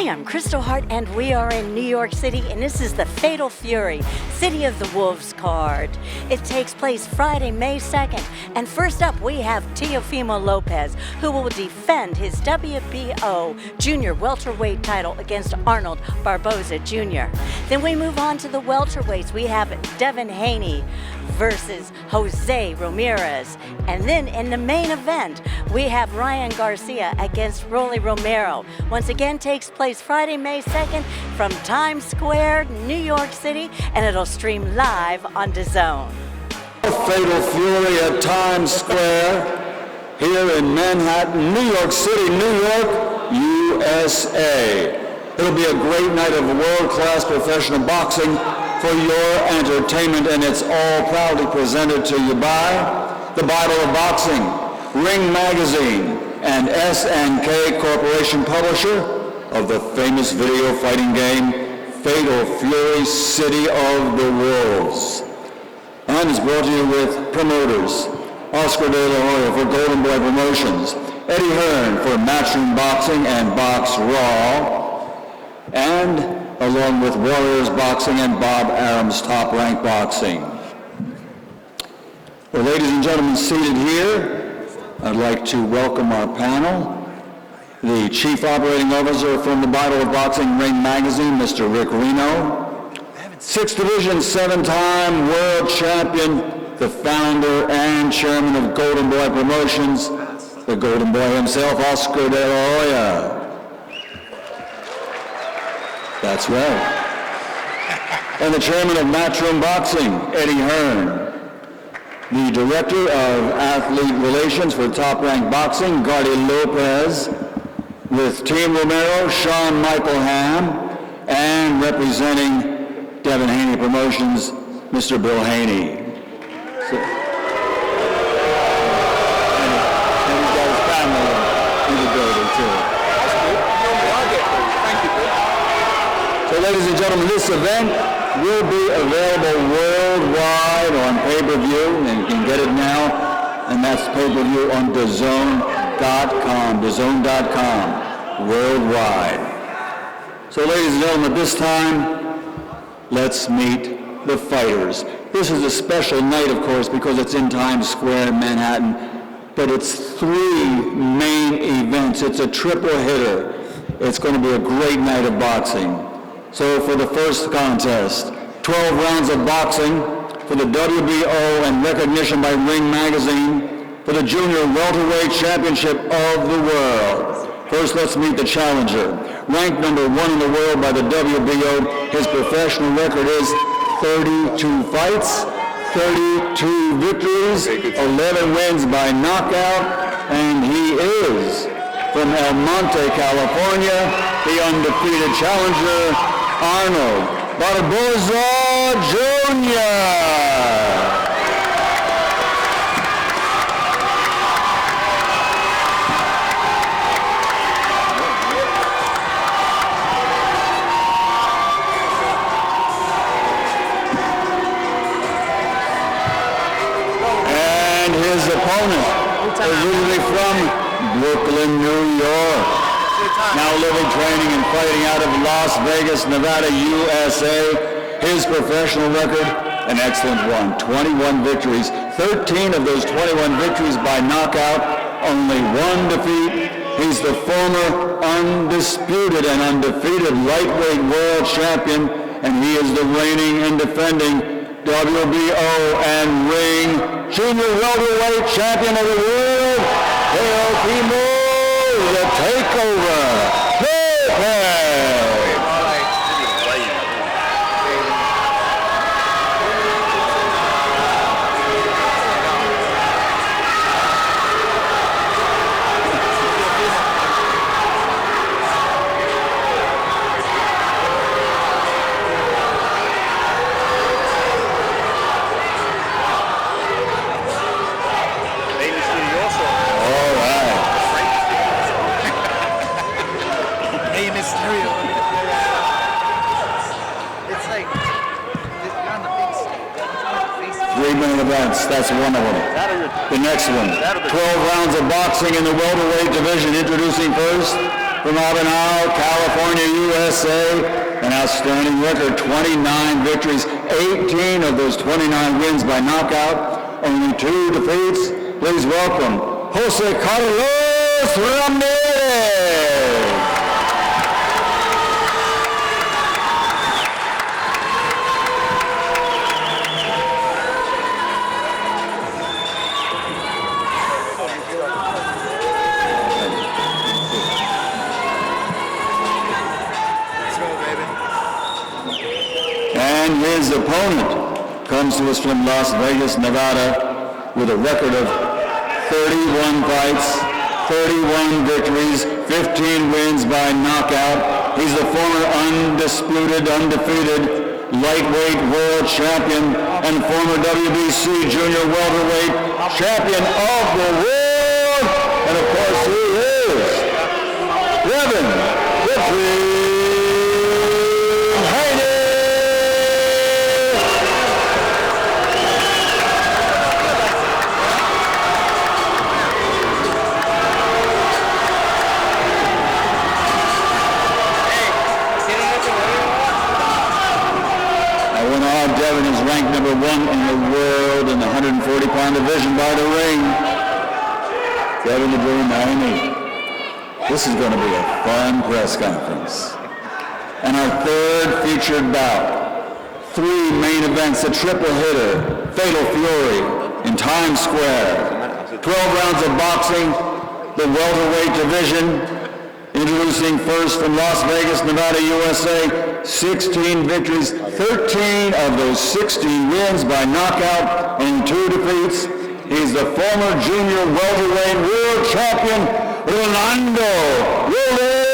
I'm Kristal Hart, and we are in New York City, and this is the Fatal Fury, City of the Wolves card. It takes place Friday, May 2nd, and first up we have Teofimo Lopez, who will defend his WBO junior welterweight title against Arnold Barboza Jr. Then we move on to the welterweights. We have Devin Haney versus Jose Ramirez. And then in the main event, we have Garcia against Romero. Once again, takes place Friday, May 2nd from Times Square, New York City, and it'll stream live on DAZN. Fatal Fury at Times Square here in Manhattan, New York City, New York, USA. It'll be a great night of world-class professional boxing for your entertainment, and it's all proudly presented to you by the Bible of Boxing, Ring Magazine, and SNK Corporation, publisher of the famous video fighting game Fatal Fury, City of the Wolves. And is brought to you with promoters Oscar de la Hoya for Golden Boy Promotions, Eddie Hearn for Matchroom Boxing and Box Raw, and along with Warriors Boxing and Bob Arum's Top Rank Boxing. Well, ladies and gentlemen seated here, I'd like to welcome our panel. The Chief Operating Officer from the Bible of Boxing Ring Magazine, Mr. Rick Reno. 6th Division, 7-time world champion, the founder and chairman of Golden Boy Promotions, the Golden Boy himself, Oscar de la Hoya. That's right. And the chairman of Matchroom Boxing, Eddie Hearn. The director of athlete relations for Top Rank Boxing, Garcia Lopez. With Team Romero, Sean Michael Ham. And representing Devin Haney Promotions, Mr. Bill Haney. And he's got his family in the building too. So ladies and gentlemen, this event will be available worldwide on pay-per-view, and you can get it now, and that's pay-per-view on DAZN.com, DAZN.com, worldwide. So ladies and gentlemen, at this time, let's meet the fighters. This is a special night, of course, because it's in Times Square in Manhattan, but it's 3 main events. It's a triple hitter. It's going to be a great night of boxing. So for the first contest, 12 rounds of boxing for the WBO and recognition by Ring Magazine for the Junior Welterweight Championship of the World. First, let's meet the challenger. Ranked number 1 in the world by the WBO, his professional record is 32 fights, 32 victories, 11 wins by knockout, and he is from El Monte, California, the undefeated challenger, Arnold Barboza Jr. And his opponent, originally from Brooklyn, New York. Now living, training, and fighting out of Las Vegas, Nevada, USA. His professional record, an excellent one. 21 victories. 13 of those 21 victories by knockout. Only 1 defeat. He's the former undisputed and undefeated lightweight world champion, and he is the reigning and defending WBO and Ring Junior Welterweight Champion of the World, Teofimo, the Takeover, Lopez. Events. That's one of them. The next one, 12 rounds of boxing in the welterweight division. Introducing first, from Avenal, California, USA. An outstanding record, 29 victories, 18 of those 29 wins by knockout, only 2 defeats. Please welcome Jose Carlos Ramirez. And his opponent comes to us from Las Vegas, Nevada, with a record of 31 fights, 31 victories, 15 wins by knockout. He's the former undisputed, undefeated lightweight world champion and former WBC junior welterweight champion of the world. And of course he is Devin, Haney. Devin is ranked number 1 in the world in the 140-pound division by the ring. Devin the Dream Haney. This is going to be a fun press conference. And our third featured bout. 3 main events, a triple hitter, Fatal Fury in Times Square. 12 rounds of boxing, the welterweight division. Introducing first from Las Vegas, Nevada, USA, 16 victories, 13 of those 16 wins by knockout and 2 defeats. He's the former junior welterweight world champion, Rolando Romero.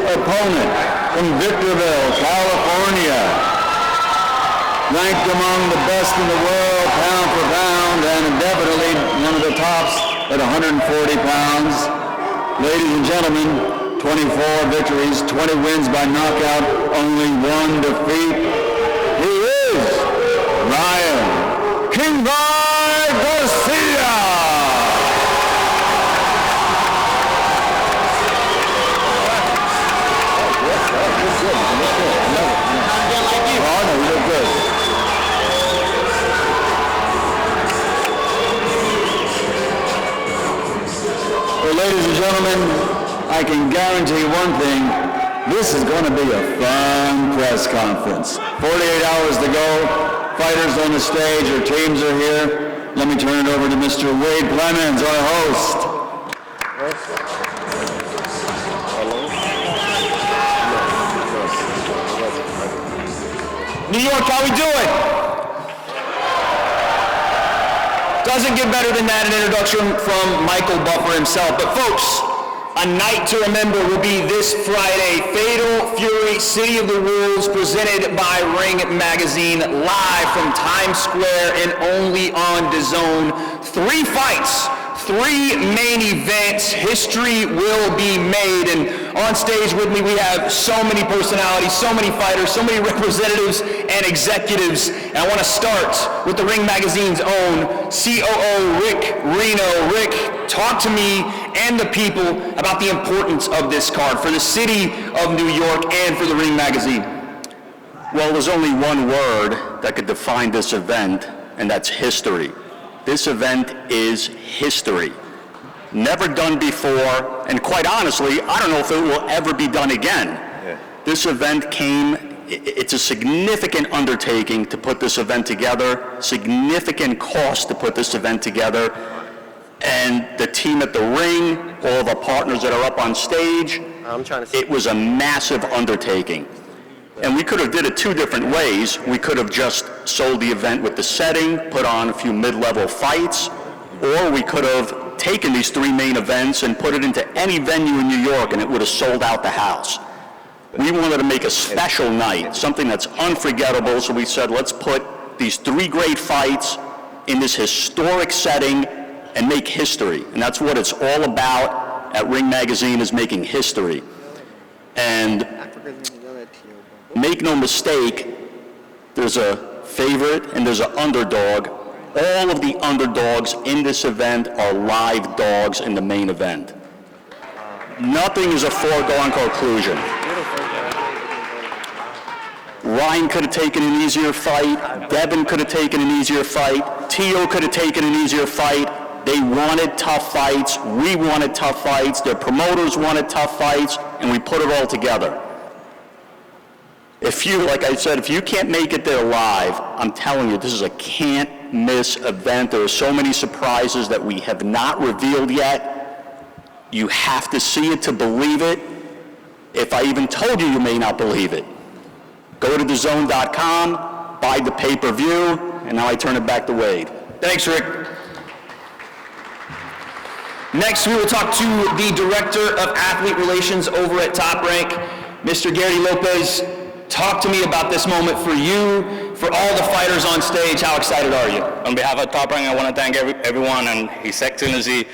Opponent from Victorville, California, ranked among the best in the world, pound for pound, and definitely one of the tops at 140 pounds. Ladies and gentlemen, 24 victories, 20 wins by knockout, only 1 defeat. He is Ryan King Garcia. Well, ladies and gentlemen, I can guarantee one thing. This is going to be a fun press conference. 48 hours to go. Fighters on the stage, our teams are here. Let me turn it over to Mr. Wade Clemens, our host. New York, how we doing? Doesn't get better than that, an introduction from Michael Buffer himself. But folks, a night to remember will be this Friday. Fatal Fury, City of the Wolves, presented by Ring Magazine, live from Times Square and only on DAZN. 3 fights, 3 main events. History will be made. And on stage with me, we have so many personalities, so many fighters, so many representatives and executives. And I want to start with the Ring Magazine's own COO, Rick Reno. Rick, talk to me and the people about the importance of this card for the city of New York and for the Ring Magazine. Well, there's only one word that could define this event, and that's history. This event is history. Never done before, and quite honestly, I don't know if it will ever be done again. Yeah. This event it's a significant undertaking to put this event together, significant cost to put this event together, and the team at the ring, all of our partners that are up on stage, it was a massive undertaking. And we could have did it 2 different ways. We could have just sold the event with the setting, put on a few mid-level fights, or we could have taken these 3 main events and put it into any venue in New York and it would have sold out the house. We wanted to make a special night, something that's unforgettable, so we said let's put these 3 great fights in this historic setting and make history. And that's what it's all about at Ring Magazine, is making history. And make no mistake, there's a favorite and there's an underdog. All of the underdogs in this event are live dogs in the main event. Nothing is a foregone conclusion. Ryan could have taken an easier fight. Devin could have taken an easier fight. Teo could have taken an easier fight. They wanted tough fights. We wanted tough fights. Their promoters wanted tough fights, and we put it all together. If you, like I said, if you can't make it there live, I'm telling you, this is a can't-miss event. There are so many surprises that we have not revealed yet. You have to see it to believe it. If I even told you, you may not believe it. Go to DAZN.com, buy the pay-per-view, and now I turn it back to Wade. Thanks, Rick. Next, we will talk to the Director of Athlete Relations over at Top Rank, Mr. Gary Lopez. Talk to me about this moment for you, for all the fighters on stage. How excited are you? On behalf of Top Rank, I want to thank everyone and His Excellency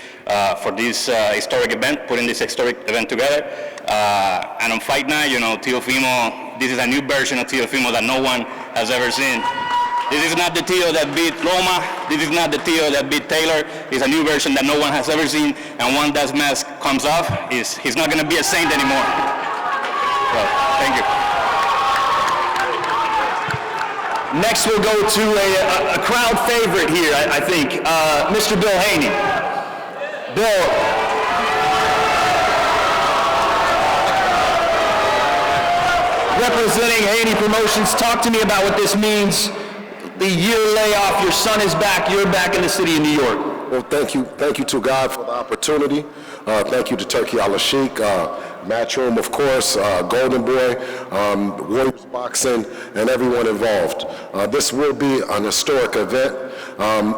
for this historic event, putting this historic event together. And on fight night, you know, Teofimo, this is a new version of Teofimo that no one has ever seen. This is not the Teo that beat Roma. This is not the Teo that beat Taylor. It's a new version that no one has ever seen. And once that mask comes off, he's not going to be a saint anymore. So, thank you. Next, we'll go to a crowd favorite here, I think, Mr. Bill Haney. Bill, representing Haney Promotions, talk to me about what this means. The year layoff, your son is back, you're back in the city of New York. Well, thank you to God for the opportunity. Thank you to Turkey Al-Sheikh, Matchroom, of course, Golden Boy, Warriors Boxing, and everyone involved. This will be an historic event.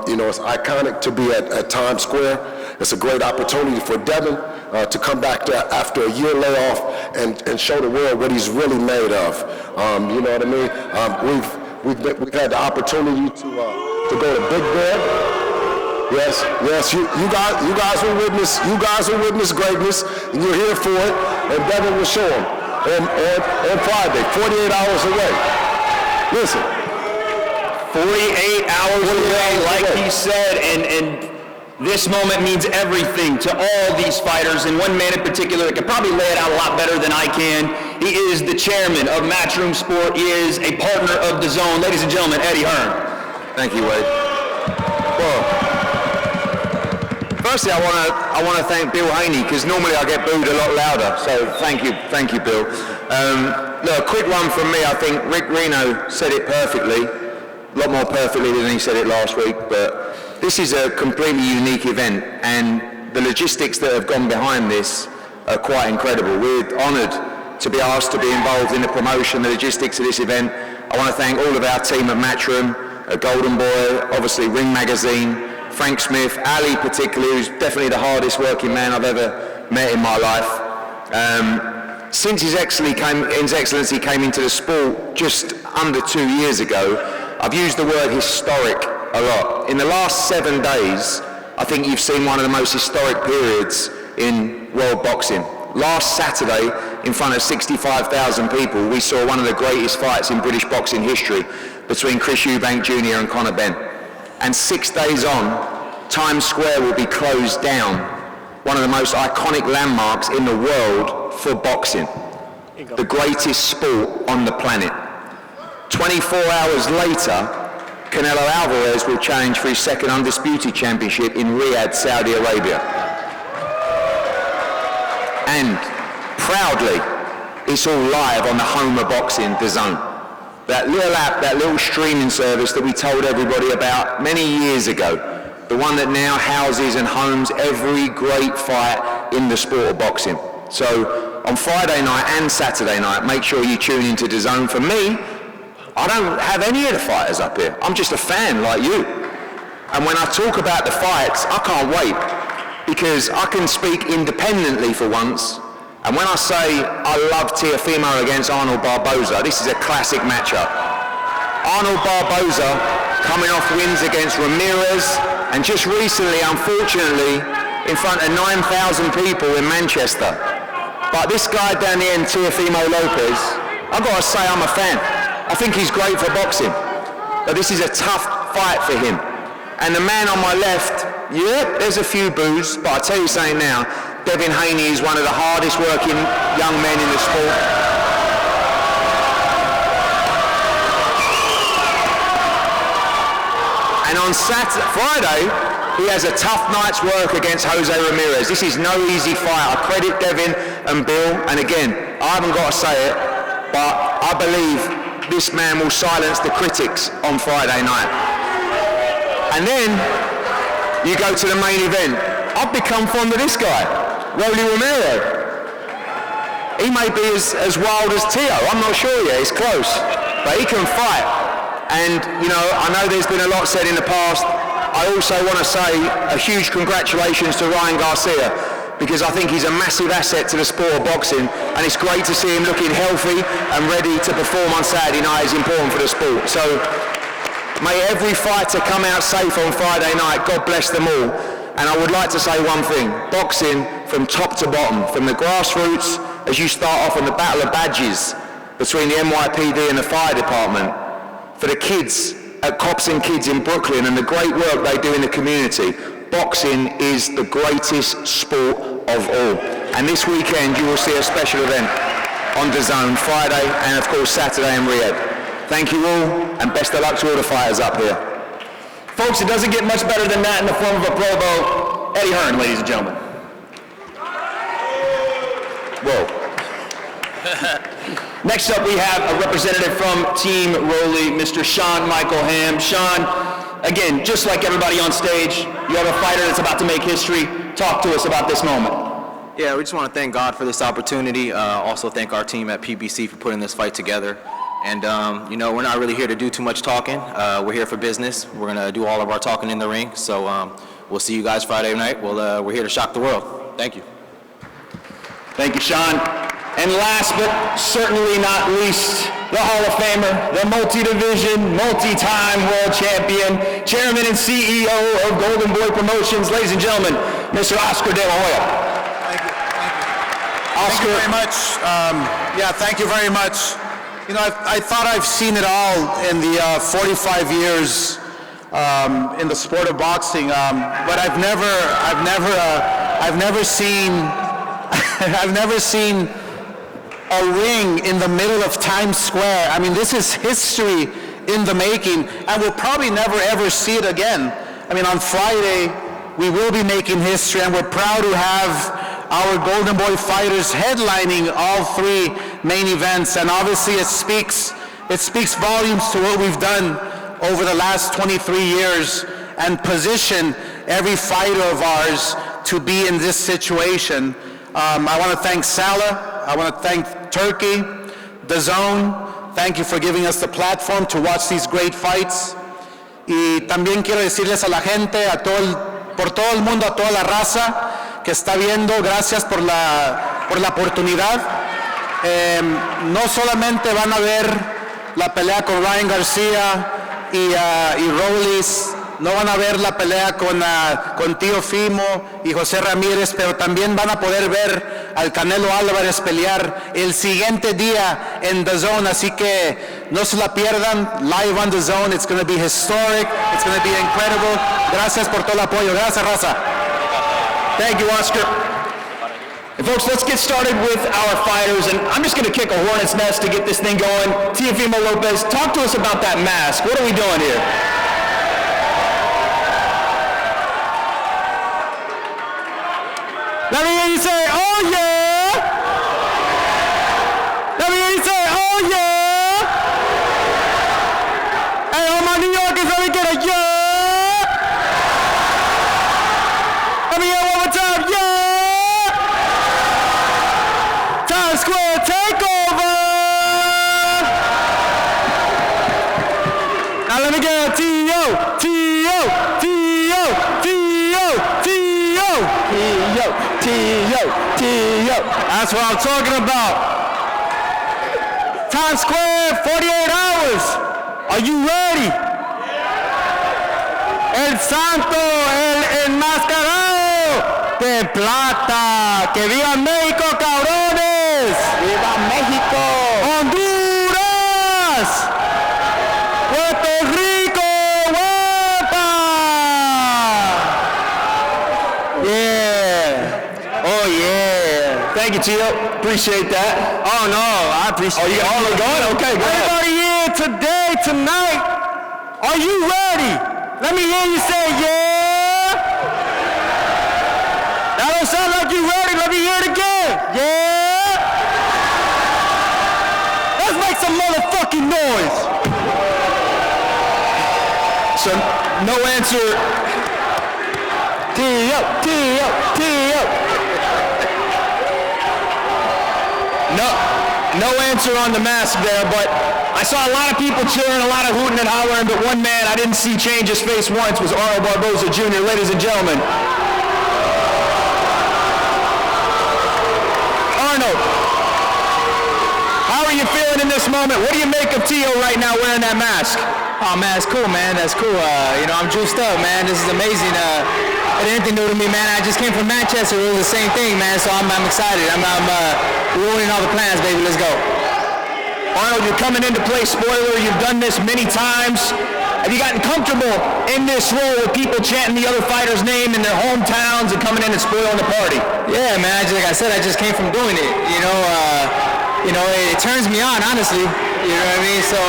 You know, it's iconic to be at Times Square. It's a great opportunity for Devin to come back after a year layoff and show the world what he's really made of. You know what I mean? We've had the opportunity to go to Big Bear. Yes, you guys will witness greatness, and you're here for it, and Devin will show them on Friday, 48 hours away. Listen. 48 hours away, like he said, and this moment means everything to all these fighters, and one man in particular that can probably lay it out a lot better than I can. He is the chairman of Matchroom Sport. He is a partner of DAZN. Ladies and gentlemen, Eddie Hearn. Thank you, Wade. Well, firstly, I want to thank Bill Haney, because normally I get booed a lot louder. So thank you, Bill. Look, a quick one from me. I think Rick Reno said it perfectly, a lot more perfectly than he said it last week. But this is a completely unique event, and the logistics that have gone behind this are quite incredible. We're honoured to be asked to be involved in the promotion, the logistics of this event. I want to thank all of our team at Matchroom, Golden Boy, obviously Ring Magazine, Frank Smith, Ali particularly, who's definitely the hardest working man I've ever met in my life. Since His Excellency came into the sport just under 2 years ago, I've used the word historic a lot. In the last 7 days, I think you've seen one of the most historic periods in world boxing. Last Saturday, in front of 65,000 people, we saw one of the greatest fights in British boxing history between Chris Eubank Jr. and Conor Benn. And 6 days on, Times Square will be closed down, one of the most iconic landmarks in the world for boxing, the greatest sport on the planet. 24 hours later, Canelo Alvarez will challenge for his second undisputed championship in Riyadh, Saudi Arabia. And proudly, it's all live on the home of boxing, DAZN. That little app, that little streaming service that we told everybody about many years ago, the one that now houses and homes every great fight in the sport of boxing. So on Friday night and Saturday night, make sure you tune into DAZN. For me, I don't have any of the fighters up here. I'm just a fan like you. And when I talk about the fights, I can't wait, because I can speak independently for once. And when I say I love Teofimo against Arnold Barboza, this is a classic matchup. Arnold Barboza coming off wins against Ramirez, and just recently, unfortunately, in front of 9,000 people in Manchester. But this guy down the end, Teofimo Lopez, I've got to say I'm a fan. I think he's great for boxing, but this is a tough fight for him. And the man on my left, yeah, there's a few boos, but I'll tell you something now, Devin Haney is one of the hardest working young men in the sport. And on Friday, he has a tough night's work against Jose Ramirez. This is no easy fight. I credit Devin and Bill, and again, I haven't got to say it, but I believe this man will silence the critics on Friday night. And then, you go to the main event. I've become fond of this guy, Romero. He may be as wild as Teo, I'm not sure yet, it's close, but he can fight. And, you know, I know there's been a lot said in the past. I also want to say a huge congratulations to Ryan Garcia, because I think he's a massive asset to the sport of boxing, and it's great to see him looking healthy and ready to perform on Saturday night. It's important for the sport. So, may every fighter come out safe on Friday night. God bless them all. And I would like to say one thing. Boxing from top to bottom, from the grassroots, as you start off on the battle of badges between the NYPD and the fire department, for the kids at Cops and Kids in Brooklyn and the great work they do in the community. Boxing is the greatest sport of all. And this weekend you will see a special event on DAZN, Friday and of course Saturday in Riyadh. Thank you all, and best of luck to all the fighters up here. Folks, it doesn't get much better than that in the form of a Pro Bowl. Eddie Hearn, ladies and gentlemen. Whoa. Next up, we have a representative from Team Rowley, Mr. Sean Michael Ham. Sean, again, just like everybody on stage, you have a fighter that's about to make history. Talk to us about this moment. Yeah, we just want to thank God for this opportunity. Also thank our team at PBC for putting this fight together. And, you know, we're not really here to do too much talking. We're here for business. We're going to do all of our talking in the ring. So we'll see you guys Friday night. We're here to shock the world. Thank you. Thank you, Sean. And last but certainly not least, the Hall of Famer, the multi-division, multi-time world champion, chairman and CEO of Golden Boy Promotions, ladies and gentlemen, Mr. Oscar De La Hoya. Thank you. Oscar. Thank you very much. Thank you very much. You know, I thought I've seen it all in the 45 years in the sport of boxing, but I've never seen a ring in the middle of Times Square. I mean, this is history in the making, and we'll probably never ever see it again. I mean, on Friday, we will be making history, and we're proud to have our Golden Boy fighters headlining all three main events, and obviously it speaks volumes to what we've done over the last 23 years and position every fighter of ours to be in this situation. I want to thank Salah, I want to thank Turkey, DAZN, thank you for giving us the platform to watch these great fights. Y también quiero decirles a la gente, por todo el mundo, a toda la raza que está viendo, gracias por la oportunidad. No solamente van a ver la pelea con Ryan Garcia y Rowley, no van a ver la pelea con Teofimo y José Ramirez, pero también van a poder ver al Canelo Álvarez pelear el siguiente día en DAZN, así que no se la pierdan, live on DAZN. It's going to be historic, it's going to be incredible. Gracias por todo el apoyo. Gracias, raza. Thank you, Oscar. And folks, let's get started with our fighters, and I'm just going to kick a hornet's nest to get this thing going. Teofimo Lopez, talk to us about that mask. What are we doing here? Let me hear you say, oh yeah! Let me hear you say, oh yeah! Hey, all my New Yorkers, let me get a yeah! Let me hear one more time, yeah! Times Square takeover! Now let me get a T-O, T-O, T-O, T-O, T-O! T-O. That's what I'm talking about. Times Square, 48 hours. Are you ready? El Santo. de plata. ¡Que viva México, cabrones! ¡Viva México! ¡Honduras! ¡Puerto Rico! ¡Huepa! Yeah. Oh, yeah. Thank you, Tio. Appreciate that. Oh, no, I appreciate it. Oh, you all going? Okay, go ahead. Everybody here today, tonight, are you ready? Let me hear you say, yeah. That don't sound like you ready. Let me hear it again. Yeah. Let's make some motherfucking noise. So, no answer. Tee up, tee up, tee up. No answer on the mask there, but I saw a lot of people cheering, a lot of hooting and hollering, but one man I didn't see change his face once was Arnold Barboza Jr., ladies and gentlemen. Arnold, how are you feeling in this moment? What do you make of Tio right now wearing that mask? Oh man, that's cool, man. That's cool. I'm juiced up, man. This is amazing. It ain't anything new to me, man. I just came from Manchester. It was the same thing, man. So I'm excited. I'm ruining all the plans, baby. Let's go. Arnold, you're coming in to play spoiler. You've done this many times. Have you gotten comfortable in this role with people chanting the other fighter's name in their hometowns and coming in and spoiling the party? Yeah, man. Like I said, I just came from doing it. It turns me on, honestly. You know what I mean? So,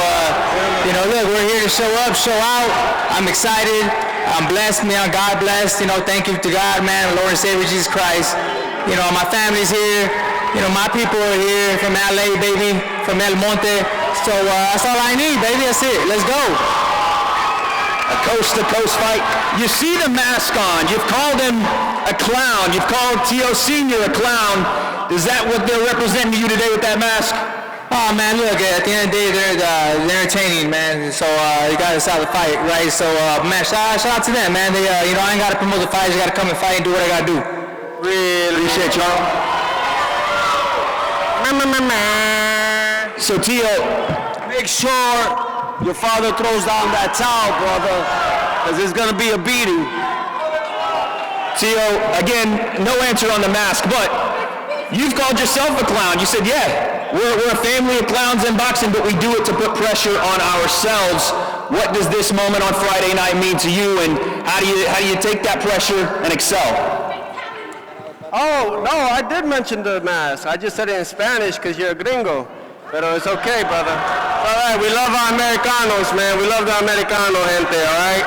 look, we're here to show up, show out. I'm excited. I'm blessed, man. God blessed. Thank you to God, man, Lord and Savior Jesus Christ. My family's here. My people are here from LA, baby, from El Monte. So that's all I need, baby. That's it. Let's go. A coast-to-coast fight. You see the mask on. You've called him a clown. You've called Tio Sr. a clown. Is that what they're representing to you today with that mask? Oh, man, look, at the end of the day, they're entertaining, man. So you got to start the fight, right? So, man, shout out to them, man. They, I ain't got to promote the fight. I just got to come and fight and do what I got to do. Really appreciate y'all. So, Tio, Make sure your father throws down that towel, brother, because it's going to be a beating. Tio, again, no answer on the mask, but you've called yourself a clown. You said, yeah, we're a family of clowns in boxing, but we do it to put pressure on ourselves. What does this moment on Friday night mean to you, and how do you take that pressure and excel? Oh, no, I did mention the mask. I just said it in Spanish because you're a gringo. But it's okay, brother. It's all right. We love our Americanos, man. We love the Americano gente, all right?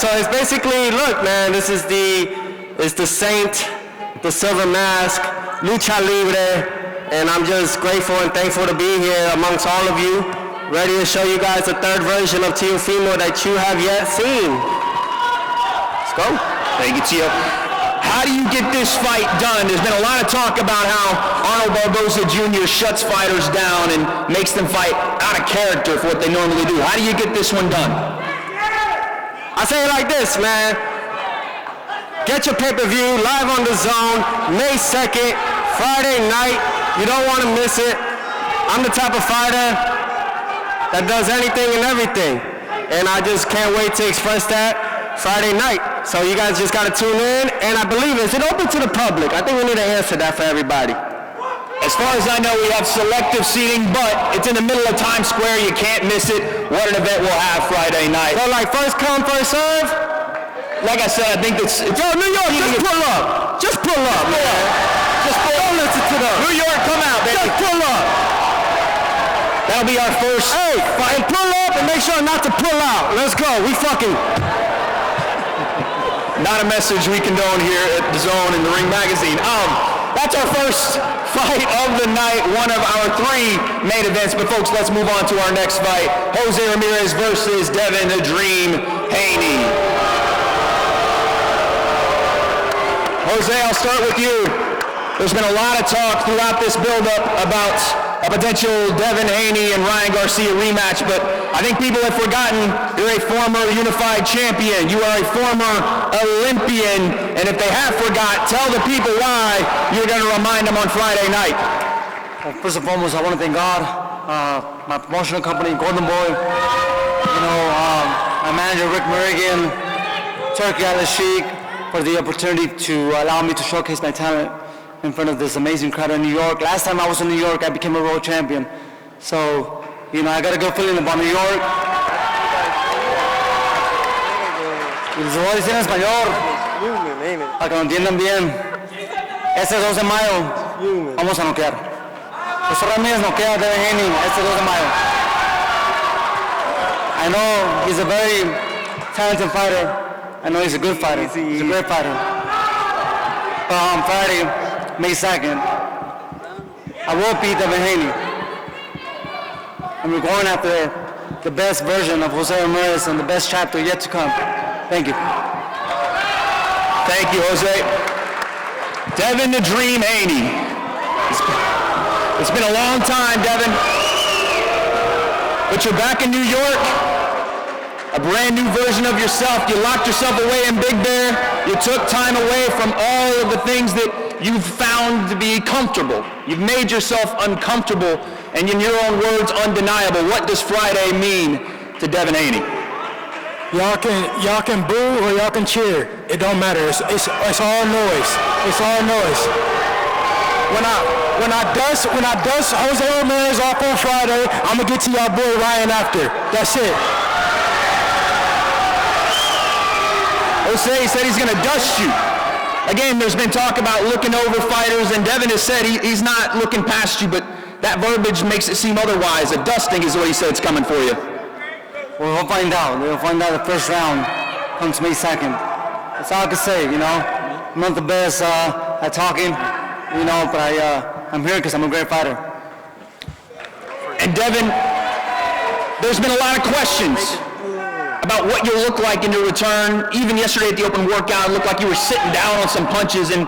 So it's basically, look, man, it's the Saint, the Silver Mask, Lucha Libre, and I'm just grateful and thankful to be here amongst all of you, ready to show you guys the third version of Teofimo that you have yet seen. Let's go. Thank you, Tio. How do you get this fight done? There's been a lot of talk about how Arnold Barboza Jr. shuts fighters down and makes them fight out of character for what they normally do. How do you get this one done? I say it like this, man. Get your pay-per-view live on the Zone, May 2nd, Friday night. You don't want to miss it. I'm the type of fighter that does anything and everything. And I just can't wait to express that Friday night. So you guys just got to tune in. And I believe, is it open to the public? I think we need to answer that for everybody. As far as I know, we have selective seating, but it's in the middle of Times Square. You can't miss it. What an event we'll have Friday night. So like first come, first serve? Like I said, I think it's Yo, New York, just pull up. Just pull up, man. Just pull up. Don't listen to them. New York, come out, baby. Just pull up. That'll be our first fight. And pull up and make sure not to pull out. Let's go. We fucking... Not a message we condone here at the Zone and the Ring Magazine. That's our first fight of the night, one of our 3 main events. But folks, let's move on to our next fight. Jose Ramirez versus Devin the Dream Haney. Jose, I'll start with you. There's been a lot of talk throughout this build-up about a potential Devin Haney and Ryan Garcia rematch, but I think people have forgotten you're a former unified champion. You are a former Olympian, and if they have forgot, tell the people why you're going to remind them on Friday night. Well, first and foremost, I want to thank God, my promotional company, Golden Boy, my manager, Rick Merrigan, Turkey Al-Sheikh, for the opportunity to allow me to showcase my talent in front of this amazing crowd in New York. Last time I was in New York, I became a world champion. So, I got a good feeling about New York. Y les voy a decir en español, para que lo entiendan bien. Este 2 de mayo, vamos a noquear. José Ramirez noquea a Devin Haney este 2 de mayo. I know he's a very talented fighter. I know he's a good fighter. He's a great fighter. But on Friday, May 2nd, I will beat Devin Haney. And we're going after the best version of Jose Ramirez and the best chapter yet to come. Thank you. Thank you, Jose. Devin the Dream Haney. It's been a long time, Devin. But you're back in New York. A brand new version of yourself. You locked yourself away in Big Bear. You took time away from all of the things that you've found to be comfortable. You've made yourself uncomfortable, and in your own words, undeniable. What does Friday mean to Devin Haney? Y'all can boo or y'all can cheer. It don't matter. It's all noise. It's all noise. When I dust Jose Ramirez off on Friday, I'm gonna get to y'all boy Ryan after. That's it. Jose said he's going to dust you. Again, there's been talk about looking over fighters, and Devin has said he's not looking past you, but that verbiage makes it seem otherwise. A dusting is what he said is coming for you. Well, we'll find out. We'll find out the first round comes May 2nd. That's all I can say, I'm not the best at talking, but I'm here because I'm a great fighter. And Devin, there's been a lot of questions about what you'll look like in your return. Even yesterday at the open workout, it looked like you were sitting down on some punches and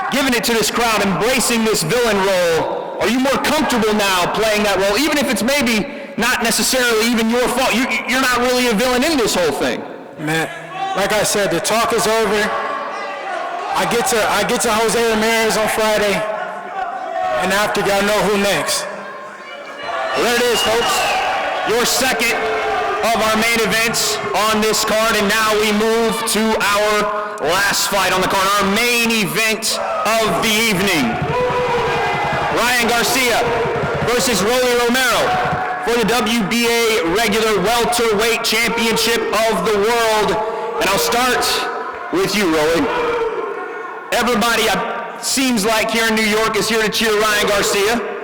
giving it to this crowd, embracing this villain role. Are you more comfortable now playing that role, even if it's maybe not necessarily even your fault? You're not really a villain in this whole thing. Man, like I said, the talk is over. I get to Jose Ramirez on Friday, and after y'all know who next. Well, there it is, folks. Your second of our main events on this card, and now we move to our last fight on the card, our main event of the evening. Ryan Garcia versus Rolly Romero for the WBA regular welterweight championship of the world. And I'll start with you, Rolly. Everybody, seems like here in New York, is here to cheer Ryan Garcia.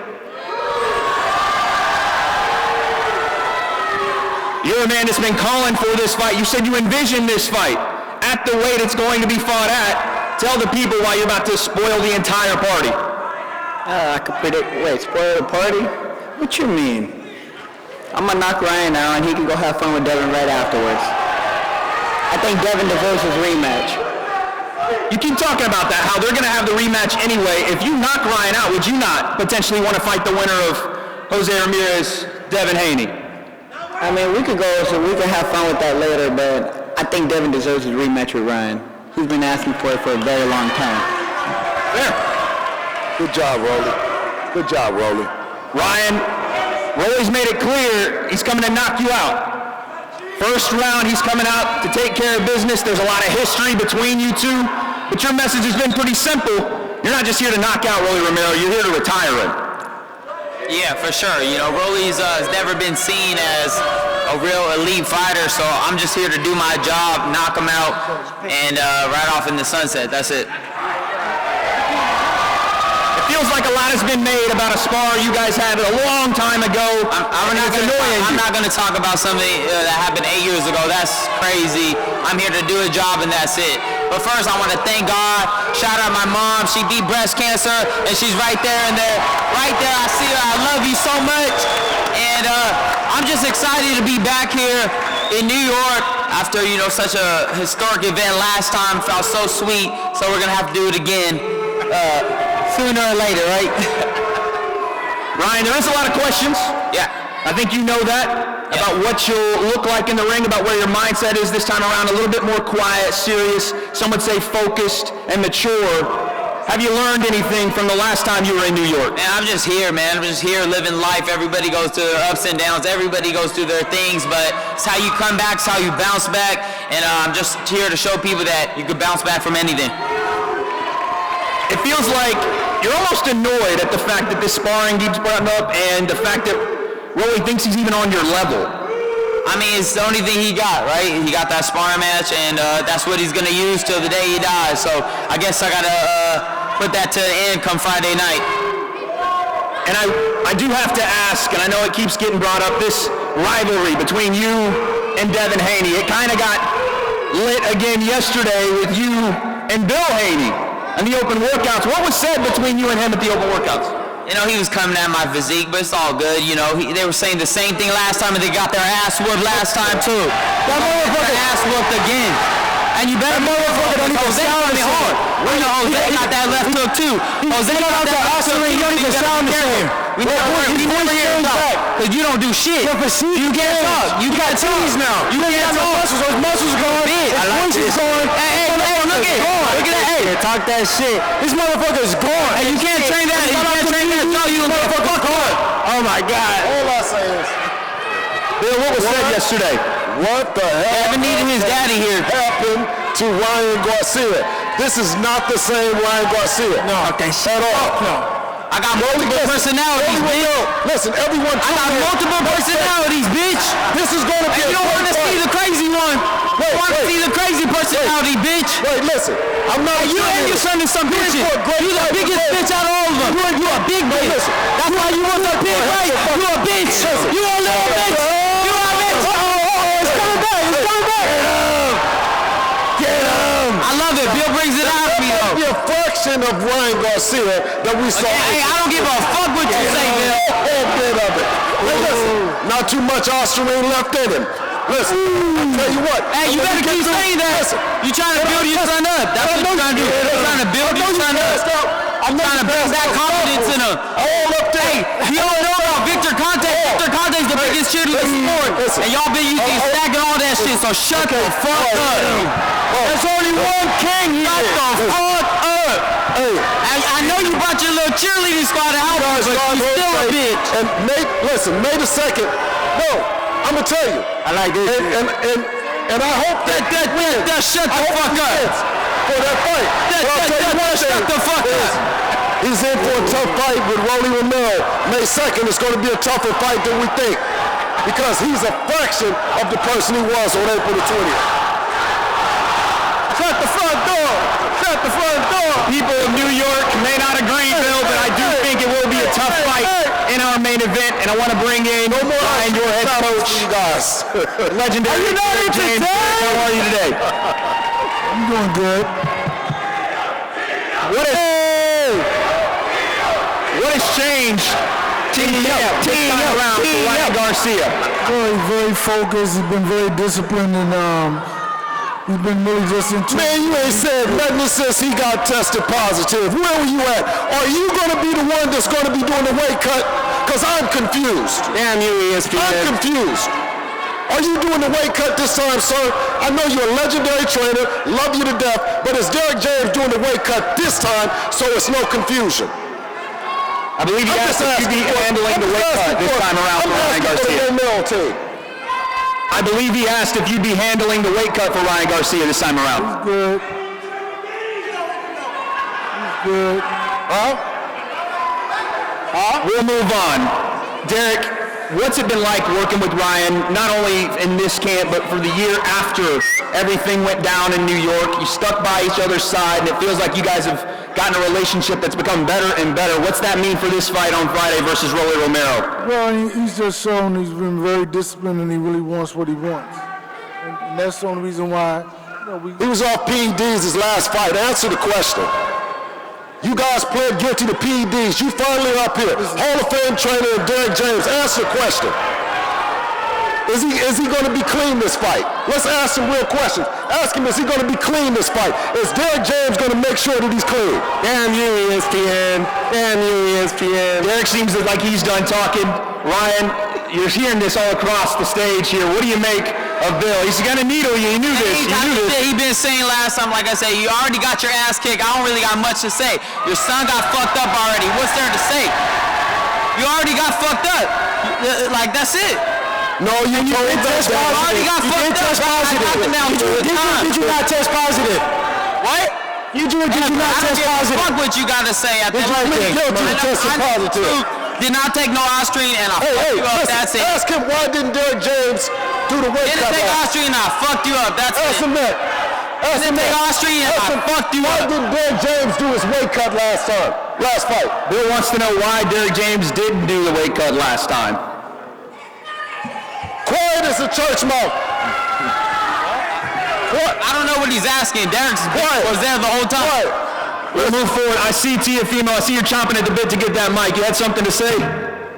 You're a man that's been calling for this fight. You said you envisioned this fight at the weight it's going to be fought at. Tell the people why you're about to spoil the entire party. I could predict, spoil the party? What you mean? I'm gonna knock Ryan out and he can go have fun with Devin right afterwards. I think Devin deserves his rematch. You keep talking about that, how they're gonna have the rematch anyway. If you knock Ryan out, would you not potentially want to fight the winner of Jose Ramirez, Devin Haney? I mean, we could have fun with that later, but I think Devin deserves his rematch with Ryan. He's been asking for it for a very long time. Fair. Good job, Rolly. Good job, Rolly. Ryan, Rolly's made it clear he's coming to knock you out. First round, he's coming out to take care of business. There's a lot of history between you two, but your message has been pretty simple. You're not just here to knock out Rolly Romero, you're here to retire him. Yeah, for sure. Rolly's has never been seen as a real elite fighter, so I'm just here to do my job, knock him out, and ride off in the sunset. That's it. It feels like a lot has been made about a spar you guys had a long time ago. I'm not going to talk about something that happened 8 years ago. That's crazy. I'm here to do a job, and that's it. But first, I want to thank God. Shout out my mom. She beat breast cancer, and she's right there and there. Right there, I see her. I love you so much. And I'm just excited to be back here in New York after, such a historic event last time. Felt so sweet. So we're going to have to do it again sooner or later, right? Ryan, there is a lot of questions. Yeah. I think you know that. About what you'll look like in the ring, about where your mindset is this time around, a little bit more quiet, serious, some would say focused and mature. have you learned anything from the last time you were in New York? Man, I'm just here, man. I'm just here living life. Everybody goes through their ups and downs. Everybody goes through their things, but it's how you come back, it's how you bounce back, and I'm just here to show people that you can bounce back from anything. It feels like you're almost annoyed at the fact that this sparring keeps brought up and the fact that Rolly thinks he's even on your level. I mean, it's the only thing he got, right? He got that sparring match, and that's what he's going to use till the day he dies. So I guess I got to put that to the end come Friday night. And I do have to ask, and I know it keeps getting brought up, this rivalry between you and Devin Haney. It kind of got lit again yesterday with you and Bill Haney and the open workouts. What was said between you and him at the open workouts? You know, he was coming at my physique, but it's all good. You know, they were saying the same thing last time, and they got their ass whooped last time, too. That motherfucker ass whooped again. And you better motherfucker don't even sound the same. We know Jose got that left hook, too. Jose got that left hook, you don't even sound the same. We never hear him talk, because you don't do shit. You can't talk. You got titties now. You can't talk. His muscles are going. His voice is going. Hey, look at that. Hey, talk that shit. This motherfucker's gone. Hey, you can't train that. You can't train that. No, you motherfucker gone. Oh my God. All I say is, Bill, what was said yesterday? what the hell Devin needed his daddy here. happened to Ryan Garcia? This is not the same Ryan Garcia. No. Okay, shut up. No. I got multiple personalities, bitch. Listen, everyone. I got multiple personalities, bitch. This is going to be. You don't want to see the crazy one. You want to see the crazy personality, bitch. Wait, listen. I'm not. You and your son is some bitches. You the biggest bitch out of all of them. You a big bitch. That's why you want the big right. You a bitch. You a little bitch. You a bitch. It's coming back. It's coming back. Get him. I love it. Bill brings it out of me, though. The fraction of Ryan Garcia that we saw. Hey, I don't give a fuck what you say, Bill. A bit of it. Hey, listen, not too much Austrian left in him. Listen, I'll tell you what. Hey, you better keep saying that. You trying to build your son up. That's what you're trying to do. You're trying to build your son up. I'm trying to build that confidence in him. All up there. Hey, you don't know about Victor Conte. Victor Conte's the biggest cheerleader in the sport. And y'all been using stacking all that shit, so shut the fuck up. There's only one king here. Shut the fuck up. Hey. I know you brought your little cheerleading squad out, but you still a bitch. And May the 2nd, no, I'm going to tell you. I like this. And I hope that shut the fuck up. For that fight. Shut the fuck up. He's in for a tough fight with Romero. May 2nd is going to be a tougher fight than we think, because he's a fraction of the person he was on April the 20th. Shut the front door! Shut the front door! People of New York may not agree, Bill, but I do think it will be a tough fight in our main event, and I want to bring in Ryan, your head coach, you guys. legendary. Are you not James. entertained? How are you today? I'm doing good. What has changed teaming up around for Ryan Garcia? Very focused. He's been very disciplined, and he's been really just into. Man, you ain't said nothing since he got tested positive. Where were you at? Are you going to be the one that's going to be doing the weight cut? Because I'm confused. Damn you, ESPN. I'm confused. Are you doing the weight cut this time, sir? I know you're a legendary trainer, love you to death, but is Derek James doing the weight cut this time so it's no confusion? I believe he asked if you'd be handling the weight cut this time around for Ryan Garcia. I believe he asked if you'd be handling the weight cut for Ryan Garcia this time around. He's good. He's good. We'll move on. Derek, what's it been like working with Ryan, not only in this camp, but for the year after everything went down in New York? You stuck by each other's side, and it feels like you guys have gotten a relationship that's become better and better. What's that mean for this fight on Friday versus Rolly Romero? Well, he's just shown he's been very disciplined, and he really wants what he wants. And that's the only reason why, He was off PEDs his last fight. Answer the question. You guys pled guilty to PEDs. You finally up here. Hall of Fame trainer Derek James. Answer the question. Is he going to be clean this fight? Let's ask some real questions. Ask him, is he going to be clean this fight? Is Derek James going to make sure that he's clean? Damn you, ESPN. Damn you, ESPN. Derek seems like he's done talking. Ryan, you're hearing this all across the stage here. What do you make of Bill. He's gonna needle you. You knew this. You knew this. He been saying last time, like I said, you already got your ass kicked. I don't really got much to say. Your son got fucked up already. What's there to say? You already got fucked up. Like, that's it. No, you did test positive. You already got fucked up. Did you not test positive? What? Did you not test positive? Fuck what you gotta say at the end. Did not take no Austrian and I fucked you up. That's it. Ask him why didn't Derek James do the weight cut? Didn't take Austrian and I fucked you up. That's it. Ask him that. Didn't take Austrian and I fucked you up. Why didn't Derek James do his weight cut last fight? Bill wants to know why Derek James didn't do the weight cut last time. Quiet as a church mouse. I don't know what he's asking. Derek was there the whole time. We'll move forward. I see Teofimo. I see you're chomping at the bit to get that mic. You had something to say?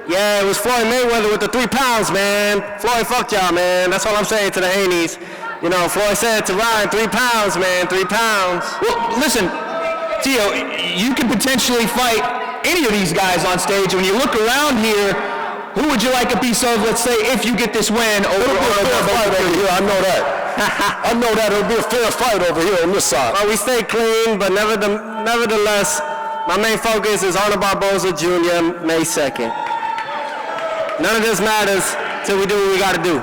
Yeah, it was Floyd Mayweather with the 3 pounds, man. Floyd fucked y'all, man. That's all I'm saying to the Haneys. You know, Floyd said to Ryan, 3 pounds, man, 3 pounds. Well, listen, Teo, you could potentially fight any of these guys on stage. When you look around here, who would you like a piece of, let's say, if you get this win over Arnold? I know that. I know that it'll be a fair fight over here on this side. Well, we stay clean, but nevertheless, my main focus is Arnold Barboza Jr. May 2nd. None of this matters till we do what we got to do.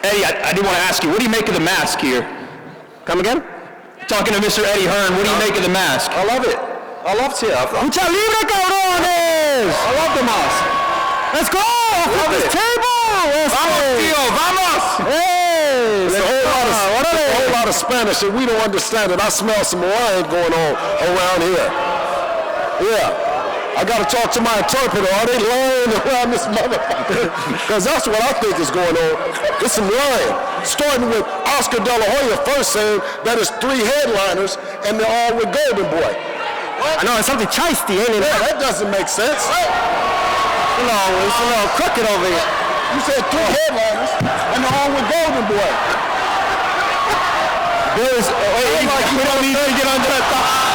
Eddie, I did want to ask you, what do you make of the mask here? Come again? Talking to Mr. Eddie Hearn, what do you make of the mask? I love it. I love it. Lucha libre, cabrones! I love the mask. Let's go! Off this table! Vamos, Tio, vamos! Hey! There's a whole lot of Spanish and we don't understand it. I smell some wine going on around here. Yeah. I got to talk to my interpreter. Are they lying around this motherfucker? Because that's what I think is going on. It's some lying. Starting with Oscar De La Hoya first saying that it's 3 headliners and they're all with Golden Boy. I know, it's something chasty, ain't it? Yeah, that doesn't make sense. It's a little crooked over here. You said 3 headliners and they're all with Golden Boy. We don't need to get under that thought.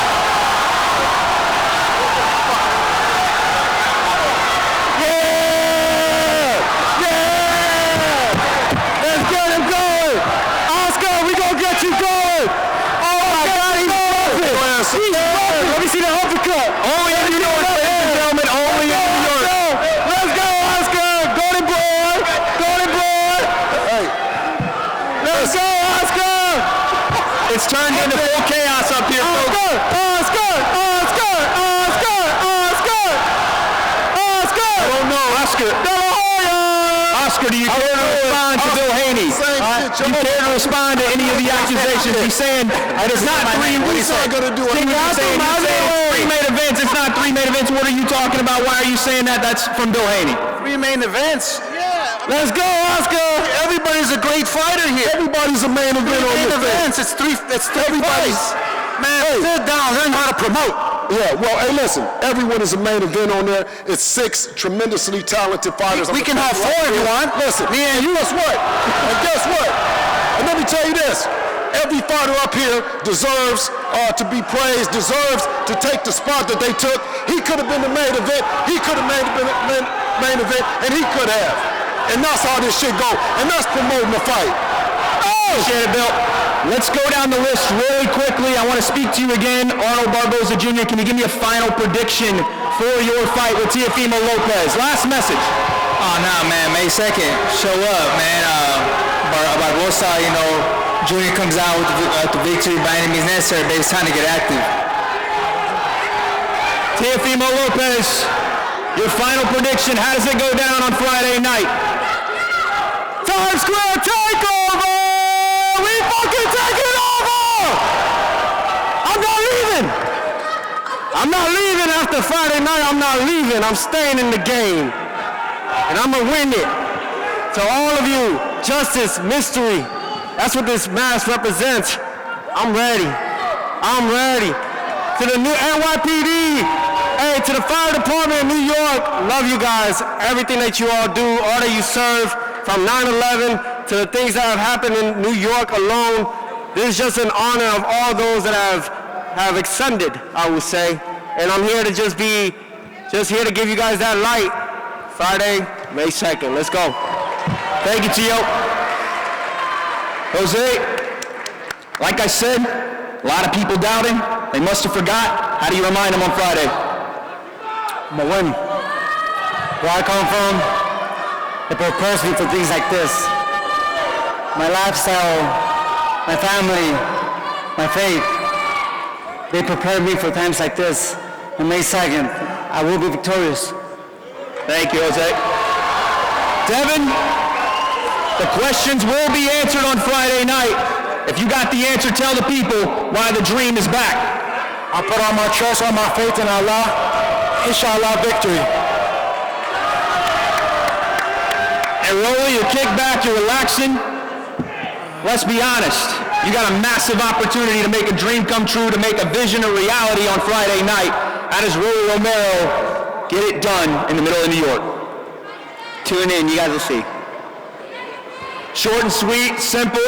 Let me see the uppercut. Only in New York, ladies and gentlemen. Only in New York. Let's go, Oscar. Golden boy. Golden boy. Hey. Let's go, Oscar. It's turned into full chaos up here, folks. Oscar. I don't know, Oscar. Oscar, do you care to respond to Bill Haney? Do you care to respond to any of the accusations? He's saying it's not 3. He's not going to do it. He's saying 3 main events. It's not 3 main events. What are you talking about? Why are you saying that? That's from Bill Haney. 3 main events? Yeah. Let's go, Oscar. Everybody's a great fighter here. Everybody's a main event on this events. It's 3 everybody's. Man, sit down. Learn how to promote. Yeah, well, hey, listen, everyone is a main event on there. It's 6 tremendously talented fighters. We can have 4 if you want. Listen, me and you. Guess what? And guess what? And let me tell you this. Every fighter up here deserves to be praised, deserves to take the spot that they took. He could have been the main event. He could have made the main event, and he could have. And that's how this shit go. And that's promoting the fight. Appreciate it, Bill. Let's go down the list really quickly. I want to speak to you again. Arnold Barboza Jr., can you give me a final prediction for your fight with Teofimo Lopez? Last message. Oh, no, man. May 2nd. Show up, man. Barboza, Jr. comes out with the victory by any means necessary, but it's time to get active. Teofimo Lopez, your final prediction. How does it go down on Friday night? Times Square takeover! We fucking take it over! I'm not leaving after Friday night. I'm not leaving. I'm staying in the game. And I'm going to win it. To all of you, justice, mystery. That's what this mask represents. I'm ready. I'm ready. To the new NYPD. Hey, to the fire department in New York. Love you guys. Everything that you all do, all that you serve, from 9/11 to the things that have happened in New York alone. This is just an honor of all those that have extended, I would say. And I'm here to just here to give you guys that light. Friday, May 2nd. Let's go. Thank you, Tio. Jose, like I said, a lot of people doubting. They must have forgot. How do you remind them on Friday? I'm a win. Where I come from, it prepares me for things like this. My lifestyle, my family, my faith, they prepare me for times like this. On May 2nd, I will be victorious. Thank you, Jose. Devin, the questions will be answered on Friday night. If you got the answer, tell the people why the dream is back. I put all my trust, all my faith in Allah. Inshallah, victory. And Rolly, you're kicked back, you're relaxing. Let's be honest, you got a massive opportunity to make a dream come true, to make a vision a reality on Friday night. How does Rolly Romero get it done in the middle of New York? Tune in, you guys will see. Short and sweet, simple.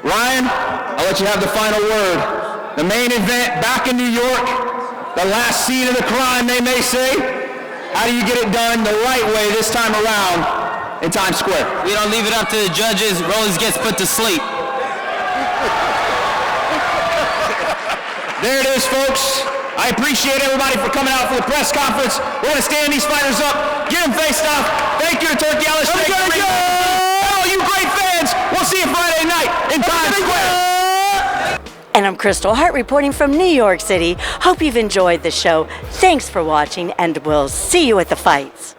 Ryan, I'll let you have the final word. The main event back in New York, the last scene of the crime, they may say. How do you get it done the right way this time around in Times Square? We don't leave it up to the judges. Rollins gets put to sleep. There it is, folks. I appreciate everybody for coming out for the press conference. We're going to stand these fighters up, get them faced off. Thank you to Turkey Alashik. All you great fans, we'll see you Friday night in Times Square. And I'm Kristal, Hart reporting from New York City. Hope you've enjoyed the show. Thanks for watching, and we'll see you at the fights.